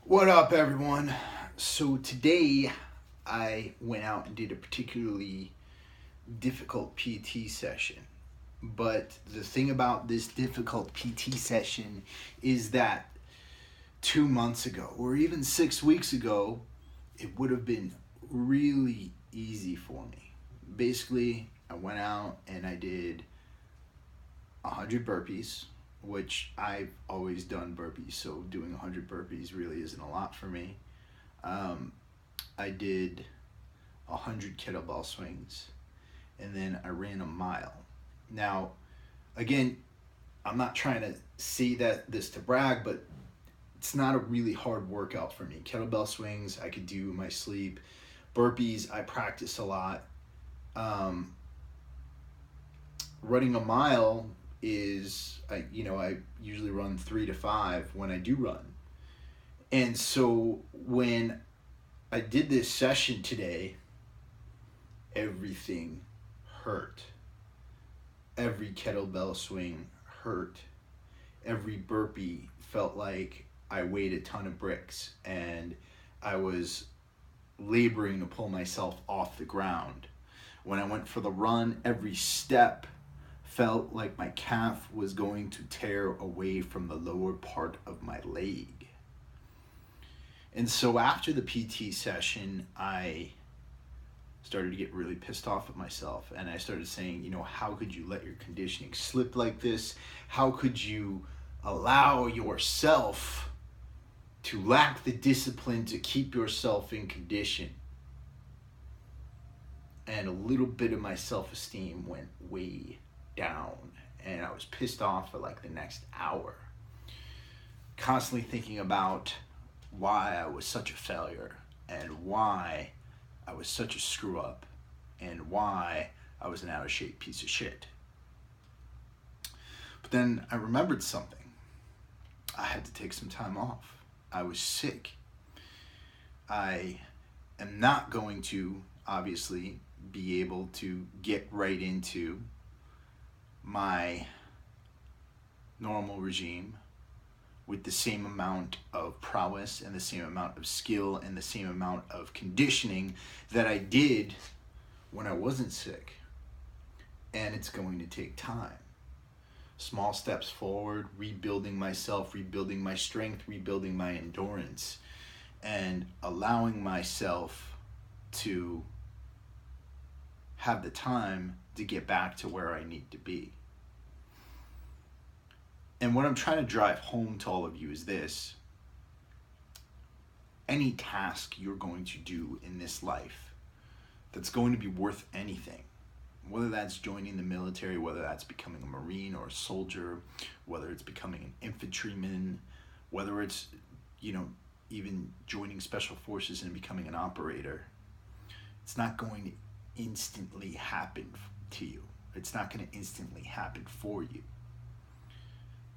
What up, everyone? So today I went out and did a particularly difficult PT session. But the thing about this difficult PT session is that 2 months ago, or even 6 weeks ago, it would have been really easy for me. Basically, I went out and I did 100 burpees, which I've always done burpees, so doing 100 burpees really isn't a lot for me. Um, I did 100 kettlebell swings, and then I ran a mile. Now, again, I'm not trying to say that this to brag, but it's not a really hard workout for me. Kettlebell swings I could do in my sleep. Burpees I practice a lot. Um, Running a mile is I usually run 3 to 5 when I do run. And so when I did this session today, everything hurt. Every kettlebell swing hurt. Every burpee felt like I weighed a ton of bricks and I was laboring to pull myself off the ground. When I went for the run, every step felt like my calf was going to tear away from the lower part of my leg. And so after the PT session, I started to get really pissed off at myself. And I started saying, how could you let your conditioning slip like this? How could you allow yourself to lack the discipline to keep yourself in condition? And a little bit of my self-esteem went way down. And I was pissed off for like the next hour. Constantly thinking about why I was such a failure and why I was such a screw up and why I was an out of shape piece of shit. But then I remembered something. I had to take some time off. I was sick. I am not going to, obviously, be able to get right into my normal regime with the same amount of prowess and the same amount of skill and the same amount of conditioning that I did when I wasn't sick. And it's going to take time. Small steps forward, rebuilding myself, rebuilding my strength, rebuilding my endurance, and allowing myself to have the time to get back to where I need to be. And what I'm trying to drive home to all of you is this. Any task you're going to do in this life that's going to be worth anything, whether that's joining the military, whether that's becoming a Marine or a soldier, whether it's becoming an infantryman, whether it's, even joining special forces and becoming an operator, it's not going to instantly happen to you. It's not going to instantly happen for you.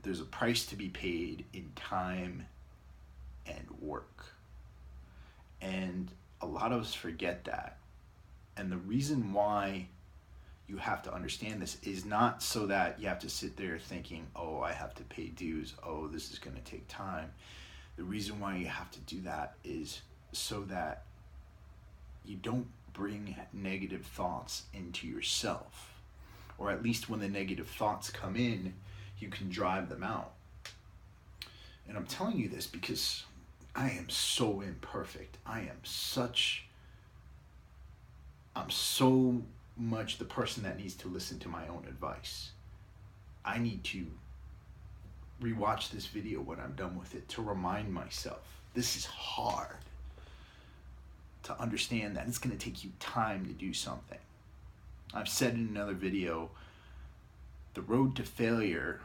There's a price to be paid in time and work. And a lot of us forget that. And the reason why you have to understand this is not so that you have to sit there thinking, oh, I have to pay dues. Oh, this is going to take time. The reason why you have to do that is so that you don't bring negative thoughts into yourself. Or at least when the negative thoughts come in, you can drive them out. And I'm telling you this because I am so imperfect. I'm so much the person that needs to listen to my own advice. I need to rewatch this video when I'm done with it to remind myself this is hard. To understand that it's going to take you time to do something. I've said in another video, the road to failure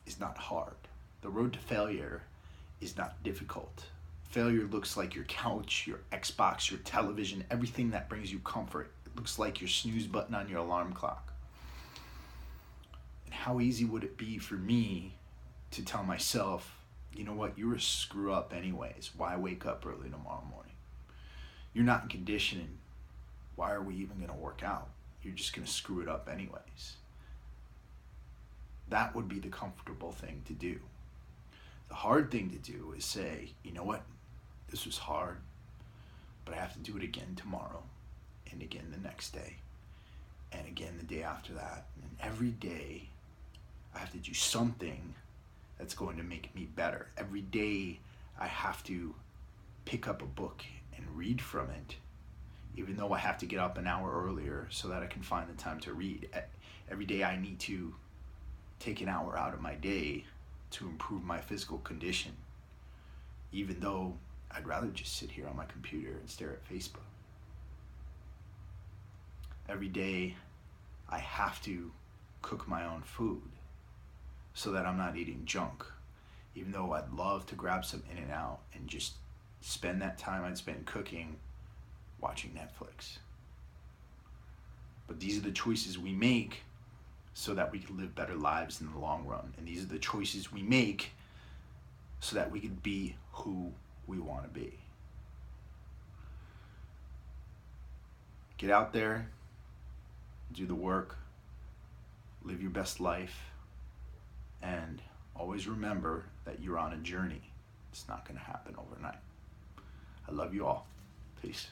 is not hard. The road to failure is not difficult. Failure looks like your couch, your Xbox, your television, everything that brings you comfort. It looks like your snooze button on your alarm clock. And how easy would it be for me to tell myself, you know what, you're a screw up anyways. Why wake up early tomorrow morning? You're not in conditioning. Why are we even going to work out? You're just going to screw it up anyways. That would be the comfortable thing to do. The hard thing to do is say, you know what, this was hard, but I have to do it again tomorrow, and again the next day, and again the day after that. And every day I have to do something that's going to make me better. Every day I have to pick up a book and read from it, even though I have to get up an hour earlier so that I can find the time to read. Every day I need to take an hour out of my day to improve my physical condition, even though I'd rather just sit here on my computer and stare at Facebook. Every day I have to cook my own food so that I'm not eating junk, even though I'd love to grab some In-N-Out and just spend that time I'd spend cooking watching Netflix. But these are the choices we make so that we can live better lives in the long run. And these are the choices we make so that we can be who we want to be. Get out there, do the work, live your best life, and always remember that you're on a journey. It's not going to happen overnight. I love you all. Peace.